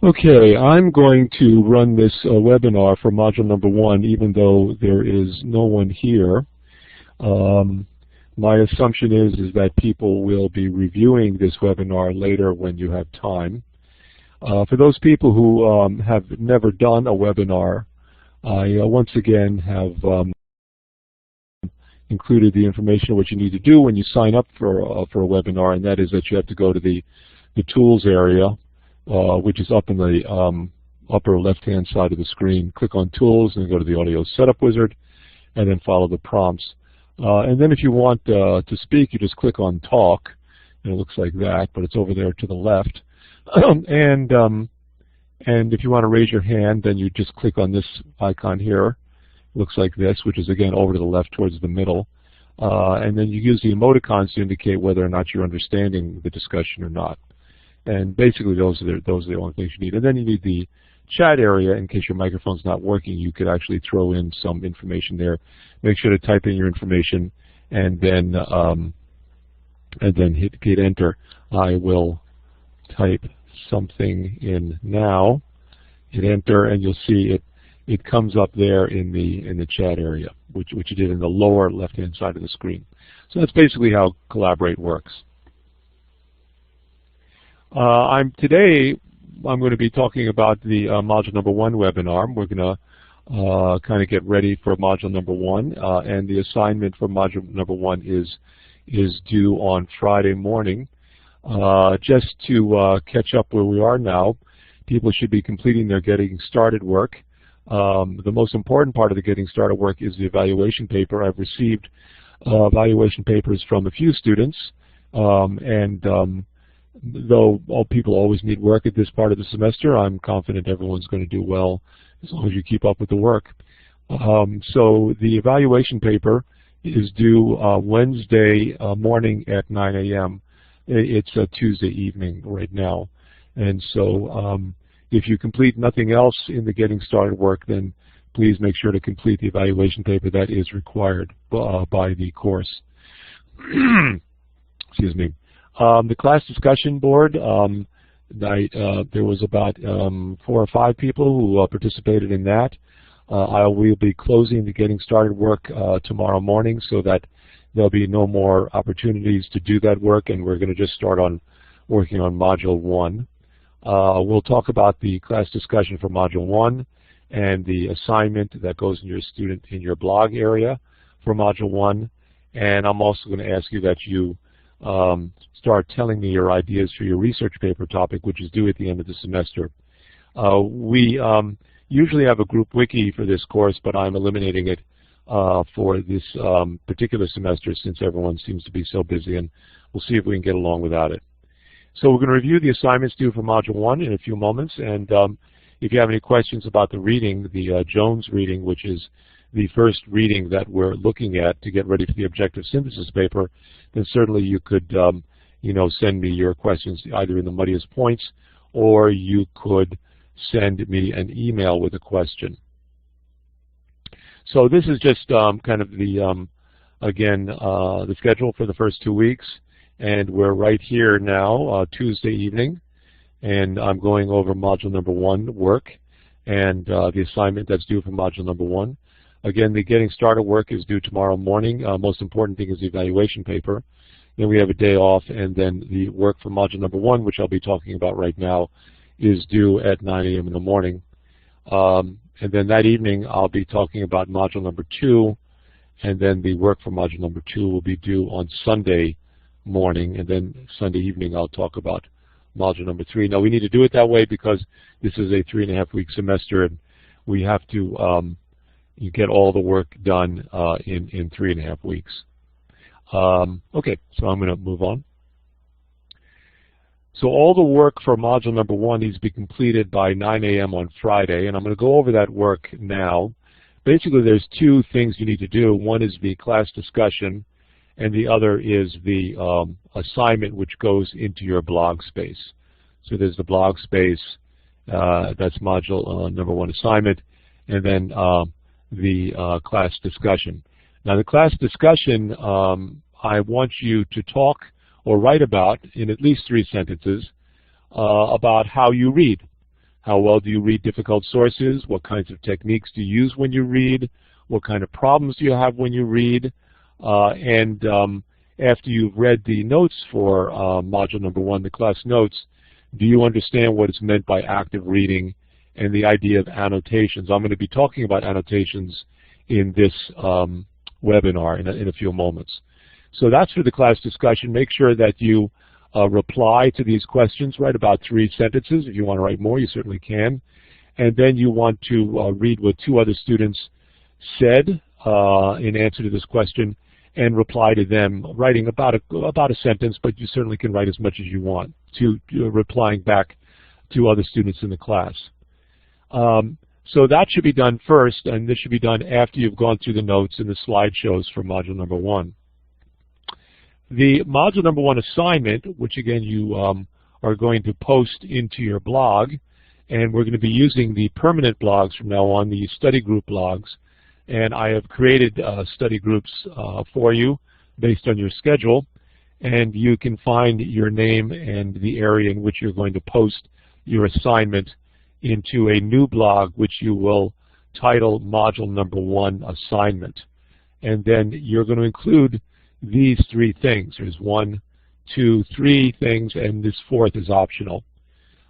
Okay, I'm going to run this webinar for module number 1 even though there is no one here. My assumption is that people will be reviewing this webinar later when you have time. For those people who have never done a webinar, I once again have included the information of what you need to do when you sign up for a webinar, and that is that you have to go to the tools area, which is up in the upper left-hand side of the screen. Click on Tools and go to the Audio Setup Wizard, and then follow the prompts. And then if you want to speak, you just click on Talk, and it looks like that, but it's over there to the left. And if you want to raise your hand, then you just click on this icon here. It looks like this, which is again over to the left towards the middle. And then you use the emoticons to indicate whether or not you're understanding the discussion or not. And basically those are the only things you need. And then you need the chat area in case your microphone's not working. You could actually throw in some information there. Make sure to type in your information and then hit enter. I will type something in now. Hit enter, and you'll see it comes up there in the chat area, which you did in the lower left-hand side of the screen. So that's basically how Collaborate works. Today I'm going to be talking about the module number 1 webinar. We're going to kind of get ready for module number 1, and the assignment for module number 1 is due on Friday morning. Just to catch up where we are now, people should be completing their getting started work. The most important part of the getting started work is the evaluation paper. I've received evaluation papers from a few students, though all people always need work at this part of the semester, I'm confident everyone's going to do well as long as you keep up with the work. So the evaluation paper is due Wednesday morning at 9 a.m. It's a Tuesday evening right now. And so if you complete nothing else in the getting started work, then please make sure to complete the evaluation paper that is required by the course. Excuse me. The class discussion board, there was about 4 or 5 people who participated in that. I will be closing the getting started work tomorrow morning so that there'll be no more opportunities to do that work, and we're going to just start on working on Module 1. We'll talk about the class discussion for Module 1 and the assignment that goes in your blog area for Module 1. And I'm also going to ask you that you start telling me your ideas for your research paper topic, which is due at the end of the semester. We usually have a group wiki for this course, but I'm eliminating it for this particular semester since everyone seems to be so busy, and we'll see if we can get along without it. So we're going to review the assignments due for Module 1 in a few moments, and if you have any questions about the reading, the Jones reading, which is the first reading that we're looking at to get ready for the objective synthesis paper, then certainly you could send me your questions either in the muddiest points, or you could send me an email with a question. So this is just kind of the, again, the schedule for the first 2 weeks. And we're right here now, Tuesday evening, and I'm going over module number 1 work and the assignment that's due for module number 1. Again, the getting started work is due tomorrow morning. Most important thing is the evaluation paper. Then we have a day off, and then the work for module number 1, which I'll be talking about right now, is due at 9 a.m. in the morning. And then that evening I'll be talking about module number 2, and then the work for module number 2 will be due on Sunday morning, and then Sunday evening I'll talk about module number 3. Now we need to do it that way because this is a 3.5-week semester, and we have to get all the work done in 3.5 weeks. Okay, so I'm going to move on. So all the work for module number 1 needs to be completed by 9 a.m. on Friday, and I'm going to go over that work now. Basically there's 2 things you need to do. One is the class discussion, and the other is the assignment, which goes into your blog space. So there's the blog space, that's module number 1 assignment, and then the class discussion. Now the class discussion, I want you to talk or write about, in at least 3 sentences, about how you read. How well do you read difficult sources? What kinds of techniques do you use when you read? What kind of problems do you have when you read? After you've read the notes for module number 1, the class notes, do you understand what is meant by active reading and the idea of annotations? I'm going to be talking about annotations in this webinar in a few moments. So that's for the class discussion. Make sure that you reply to these questions. Write about 3 sentences. If you want to write more, you certainly can. And then you want to read what 2 other students said in answer to this question and reply to them, writing about a sentence, but you certainly can write as much as you want to replying back to other students in the class. So that should be done first, and this should be done after you've gone through the notes and the slideshows for module number 1. The module number 1 assignment, which again you are going to post into your blog, and we're going to be using the permanent blogs from now on, the study group blogs, and I have created study groups for you based on your schedule, and you can find your name and the area in which you're going to post your assignment into a new blog which you will title module number 1 assignment. And then you're going to include these 3 things. There's 1, 2, 3 things, and this 4th is optional.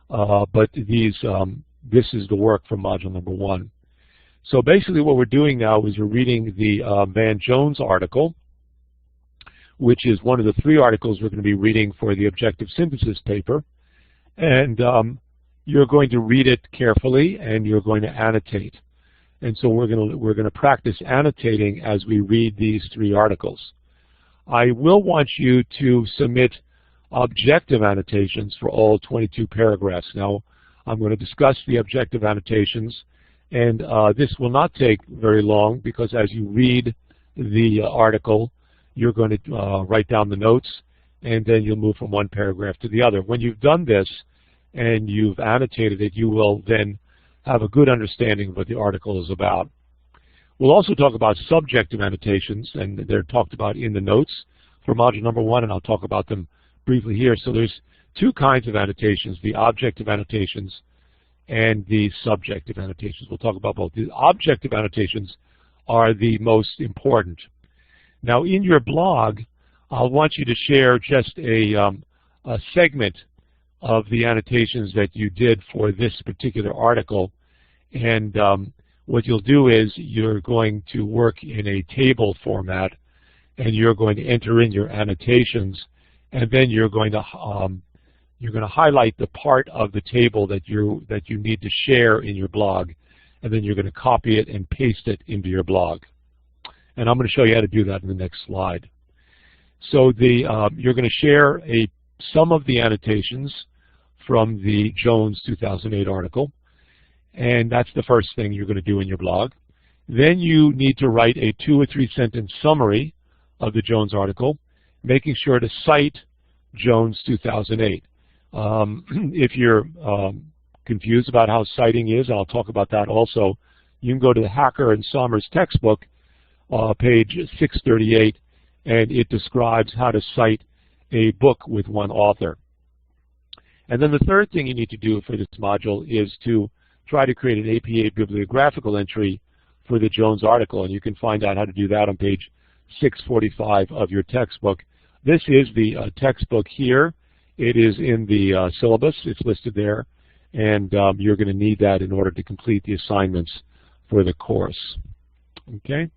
But this is the work for module number 1. So basically what we're doing now is we're reading the Van Jones article, which is one of the 3 articles we're going to be reading for the objective synthesis paper. And you're going to read it carefully and you're going to annotate. And so we're going to practice annotating as we read these 3 articles. I will want you to submit objective annotations for all 22 paragraphs. Now, I'm going to discuss the objective annotations, and this will not take very long because as you read the article, you're going to write down the notes, and then you'll move from one paragraph to the other. When you've done this and you've annotated it, you will then have a good understanding of what the article is about. We'll also talk about subjective annotations, and they're talked about in the notes for module number 1, and I'll talk about them briefly here. So there's 2 kinds of annotations, the objective annotations and the subjective annotations. We'll talk about both. The objective annotations are the most important. Now in your blog, I'll want you to share just a segment of the annotations that you did for this particular article, and what you'll do is you're going to work in a table format, and you're going to enter in your annotations, and then you're going to highlight the part of the table that you need to share in your blog, and then you're going to copy it and paste it into your blog. And I'm going to show you how to do that in the next slide. So you're going to share some of the annotations from the Jones 2008 article, and that's the first thing you're going to do in your blog. Then you need to write a 2 or 3 sentence summary of the Jones article, making sure to cite Jones 2008. If you're confused about how citing is, and I'll talk about that also, you can go to the Hacker and Somers textbook, page 638, and it describes how to cite a book with one author. And then the third thing you need to do for this module is to try to create an APA bibliographical entry for the Jones article, and you can find out how to do that on page 645 of your textbook. This is the textbook here. It is in the syllabus. It's listed there, and you're going to need that in order to complete the assignments for the course. Okay?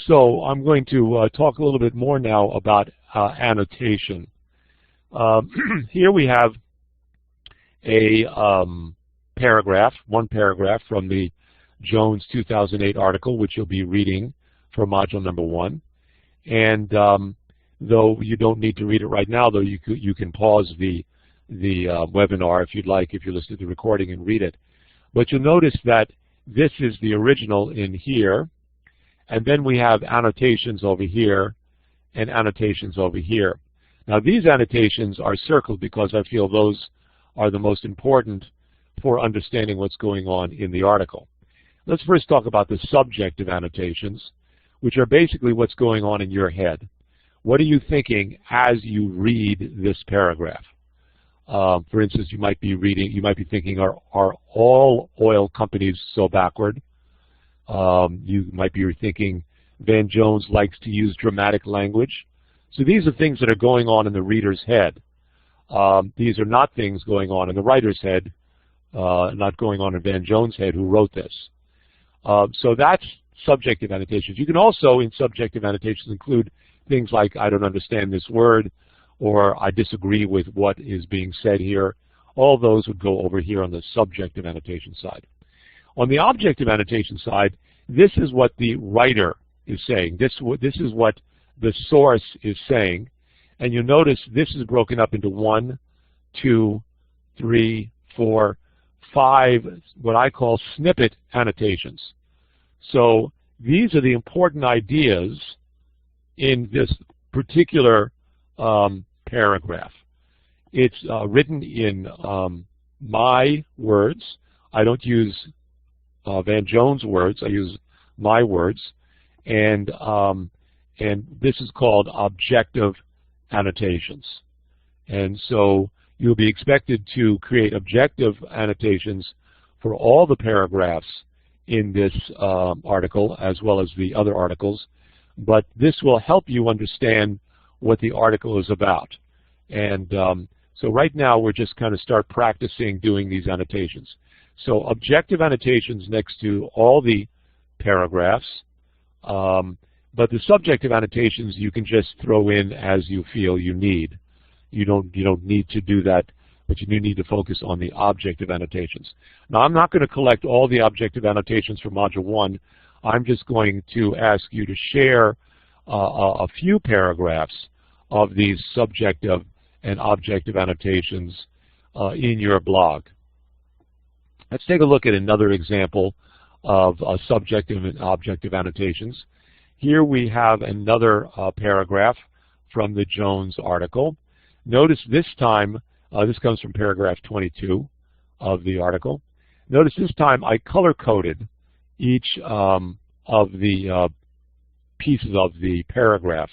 So I'm going to talk a little bit more now about annotation. Here we have a paragraph, one paragraph from the Jones 2008 article, which you'll be reading for module number 1. And though you don't need to read it right now, though you can pause the webinar if you'd like, if you're listening to the recording, and read it. But you'll notice that this is the original in here, and then we have annotations over here and annotations over here. Now these annotations are circled because I feel those are the most important for understanding what's going on in the article. Let's first talk about the subjective annotations, which are basically what's going on in your head. What are you thinking as you read this paragraph? For instance, you might be thinking, are all oil companies so backward? You might be thinking, Van Jones likes to use dramatic language. So these are things that are going on in the reader's head. These are not things going on in the writer's head, not going on in Van Jones' head, who wrote this. So that's subjective annotations. You can also, in subjective annotations, include things like, I don't understand this word, or I disagree with what is being said here. All those would go over here on the subjective annotation side. On the objective annotation side, this is what the writer is saying. This is what the source is saying. And you'll notice this is broken up into 1, 2, 3, 4, 5, what I call snippet annotations. So these are the important ideas in this particular paragraph. It's written in my words. I don't use Van Jones' words. I use my words. And this is called objective annotations. And so you'll be expected to create objective annotations for all the paragraphs in this article as well as the other articles, but this will help you understand what the article is about. And so right now we're just kind of start practicing doing these annotations. So objective annotations next to all the paragraphs, but the subjective annotations you can just throw in as you feel you need. You don't need to do that, but you do need to focus on the objective annotations. Now, I'm not going to collect all the objective annotations for Module 1. I'm just going to ask you to share a few paragraphs of these subjective and objective annotations in your blog. Let's take a look at another example of subjective and objective annotations. Here we have another paragraph from the Jones article. Notice this time, this comes from paragraph 22 of the article. Notice this time I color-coded each of the pieces of the paragraph.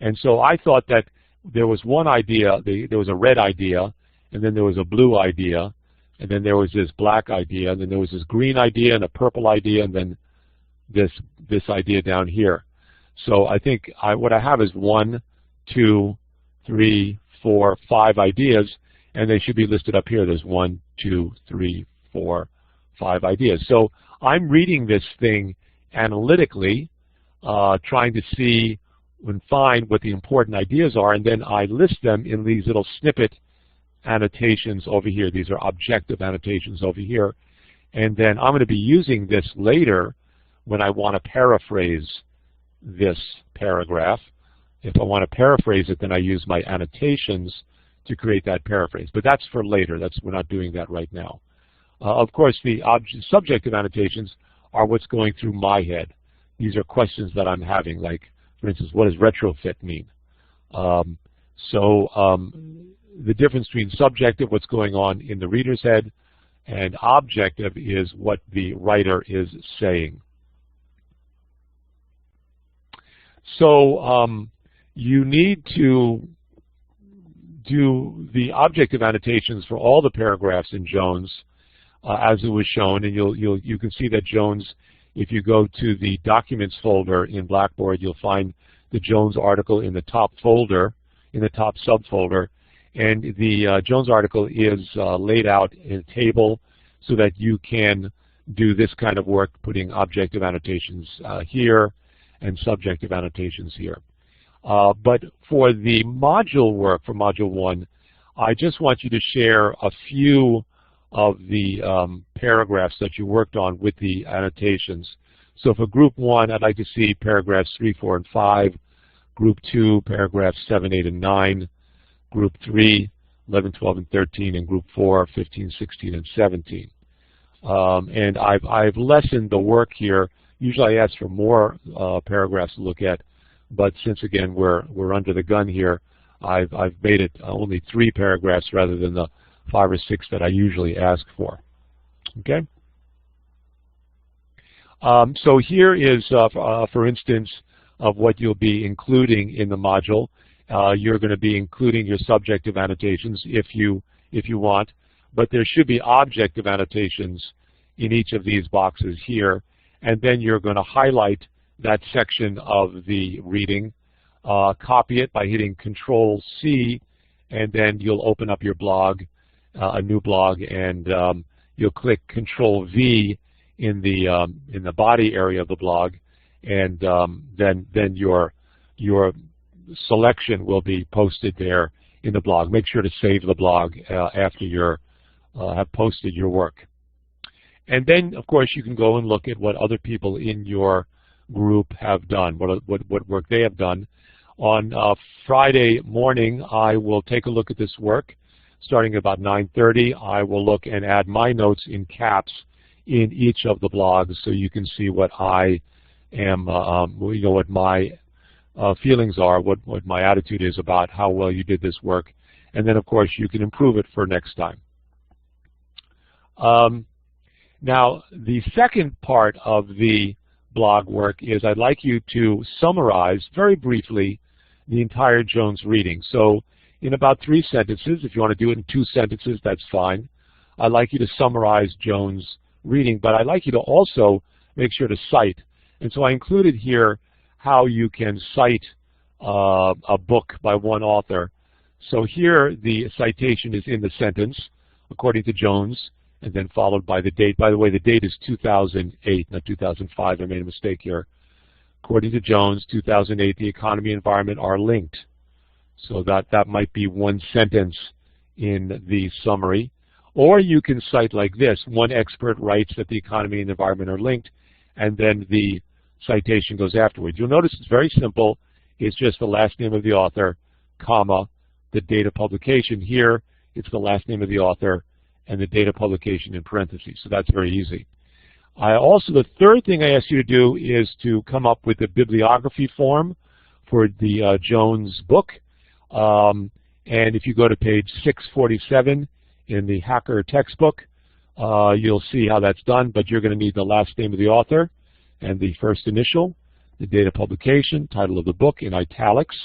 And so I thought that there was one idea, there was a red idea, and then there was a blue idea, and then there was this black idea, and then there was this green idea and a purple idea, and then this idea down here. So I think what I have is 1, 2, 3, 4, 5 ideas, and they should be listed up here. There's 1, 2, 3, 4, 5 ideas. So I'm reading this thing analytically, trying to see and find what the important ideas are, and then I list them in these little snippet annotations over here. These are objective annotations over here. And then I'm going to be using this later when I want to paraphrase this paragraph. If I want to paraphrase it, then I use my annotations to create that paraphrase. But that's for later. We're not doing that right now. Of course, the subjective annotations are what's going through my head. These are questions that I'm having, like, for instance, what does retrofit mean? The difference between subjective, what's going on in the reader's head, and objective is what the writer is saying. So you need to do the objective annotations for all the paragraphs in Jones as it was shown, and you can see that Jones, if you go to the Documents folder in Blackboard, you'll find the Jones article in the top folder, in the top subfolder, and the Jones article is laid out in a table so that you can do this kind of work, putting objective annotations here and subjective annotations here. But for the module work, for Module 1, I just want you to share a few of the paragraphs that you worked on with the annotations. So for Group 1, I'd like to see paragraphs 3, 4, and 5. Group 2, paragraphs 7, 8, and 9. Group 3, 11, 12, and 13. And Group 4, 15, 16, and 17. And I've lessened the work here. Usually I ask for more paragraphs to look at, but since again we're under the gun here, I've made it only 3 paragraphs rather than the 5 or 6 that I usually ask for. Okay. So here is, for instance, of what you'll be including in the module. You're going to be including your subjective annotations if you if you want, but there should be objective annotations in each of these boxes here, and then you're going to highlight that section of the reading, copy it by hitting Control-C, and then you'll open up your blog, a new blog, and you'll click Control-V in the body area of the blog, and then your selection will be posted there in the blog. Make sure to save the blog after you have posted your work. And then, of course, you can go and look at what other people in your group have done, what work they have done. On Friday morning, I will take a look at this work. Starting about 9:30, I will look and add my notes in caps in each of the blogs, so you can see what I am, what my feelings are, what my attitude is about how well you did this work. And then, of course, you can improve it for next time. Now, the second part of the blog work is I'd like you to summarize very briefly the entire Jones reading. So in about 3 sentences, if you want to do it in 2 sentences, that's fine. I'd like you to summarize Jones' reading, but I'd like you to also make sure to cite. And so I included here how you can cite a book by one author. So here the citation is in the sentence, according to Jones, and then followed by the date. By the way, the date is 2008, not 2005. I made a mistake here. According to Jones, 2008, the economy and environment are linked. So that might be 1 sentence in the summary. Or you can cite like this: one expert writes that the economy and environment are linked, and then the citation goes afterwards. You'll notice it's very simple. It's just the last name of the author, comma, the date of publication. Here, it's the last name of the author and the date of publication in parentheses. So that's very easy. The third thing I asked you to do is to come up with a bibliography form for the Jones book. And if you go to page 647 in the Hacker textbook, you'll see how that's done, but you're going to need the last name of the author and the first initial, the date of publication, title of the book in italics,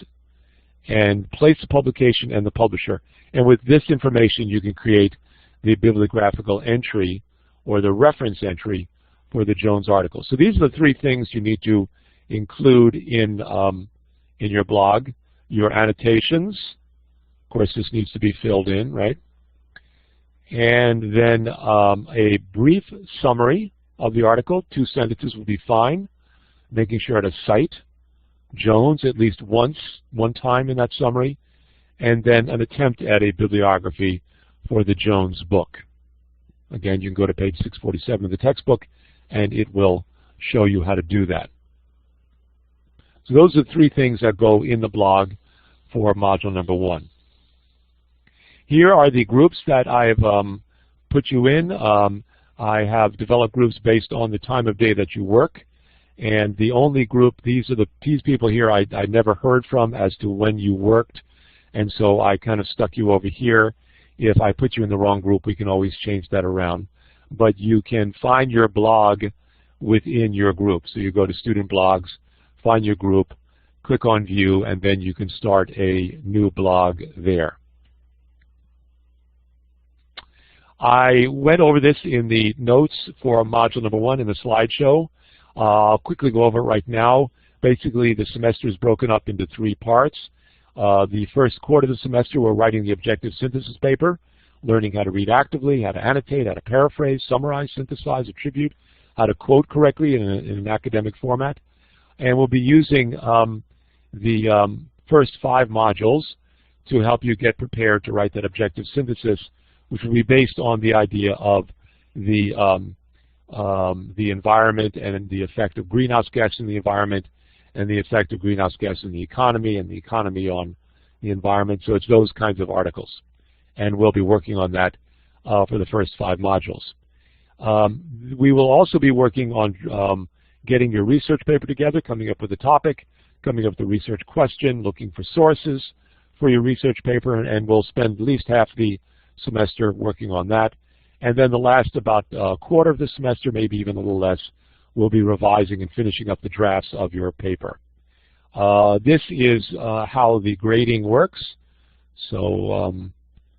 and place of publication and the publisher. And with this information, you can create the bibliographical entry or the reference entry for the Jones article. So these are the 3 things you need to include in your blog. Your annotations, of course this needs to be filled in, right? And then a brief summary of the article, 2 sentences will be fine, making sure to cite Jones at least one time in that summary, and then an attempt at a bibliography for the Jones book. Again, you can go to page 647 of the textbook, and it will show you how to do that. So those are the 3 things that go in the blog for module number 1. Here are the groups that I've put you in. I have developed groups based on the time of day that you work, and the only group, these people here I never heard from as to when you worked, and so I kind of stuck you over here. If I put you in the wrong group, we can always change that around. But you can find your blog within your group. So you go to Student Blogs, find your group, click on View, and then you can start a new blog there. I went over this in the notes for module number 1 in the slideshow. I'll quickly go over it right now. Basically, the semester is broken up into 3 parts. The first quarter of the semester, we're writing the objective synthesis paper, learning how to read actively, how to annotate, how to paraphrase, summarize, synthesize, attribute, how to quote correctly in an academic format. And we'll be using the first 5 modules to help you get prepared to write that objective synthesis, which will be based on the idea of the environment and the effect of greenhouse gas in the environment, and the effect of greenhouse gas in the economy, and the economy on the environment. So it's those kinds of articles. And we'll be working on that for the first 5 modules. We will also be working on getting your research paper together, coming up with a topic, coming up with a research question, looking for sources for your research paper, and we'll spend at least half the semester working on that. And then the last about quarter of the semester, maybe even a little less, we'll be revising and finishing up the drafts of your paper. This is how the grading works. So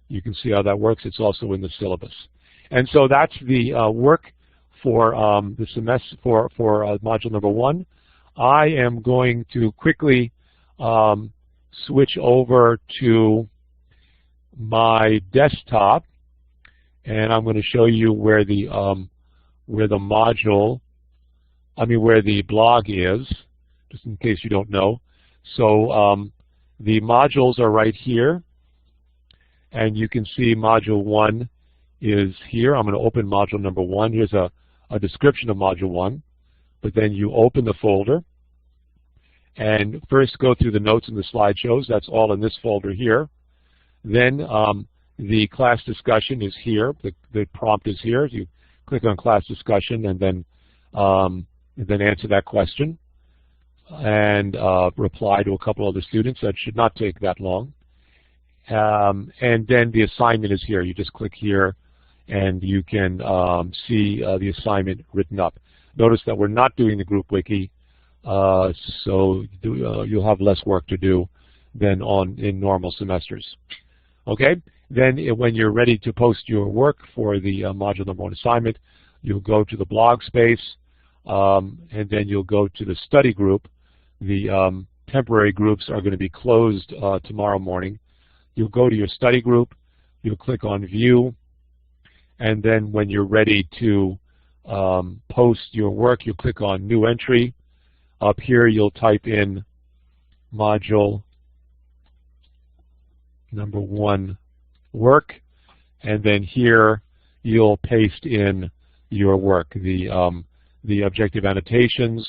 You can see how that works. It's also in the syllabus. And so that's the work for the semester for module number 1. I am going to quickly switch over to my desktop, and I'm going to show you where the blog is, just in case you don't know. So the modules are right here, and you can see module 1 is here. I'm going to open module number 1. Here's a description of module 1, but then you open the folder and first go through the notes and the slideshows. That's all in this folder here. Then the class discussion is here. The prompt is here. You click on class discussion and then answer that question and reply to a couple other students. That should not take that long. And then the assignment is here. You just click here and you can see the assignment written up. Notice that we're not doing the group wiki, so you'll have less work to do than in normal semesters. Okay? Then when you're ready to post your work for the module number 1 assignment, you'll go to the blog space, and then you'll go to the study group. The temporary groups are going to be closed tomorrow morning. You'll go to your study group, you'll click on View, and then when you're ready to post your work, you'll click on New Entry. Up here you'll type in module number 1 work, and then here you'll paste in your work, the objective annotations,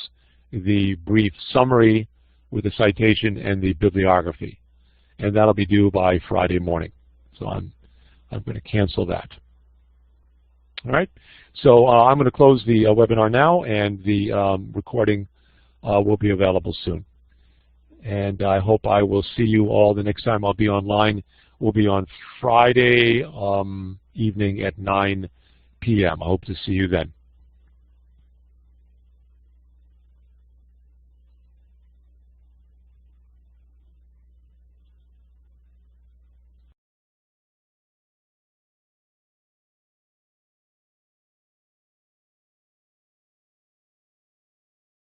the brief summary with the citation, and the bibliography. And that'll be due by Friday morning. So I'm going to cancel that. All right. So I'm going to close the webinar now, and the recording will be available soon. And I hope I will see you all the next time I'll be online. Will be on Friday evening at 9 p.m. I hope to see you then.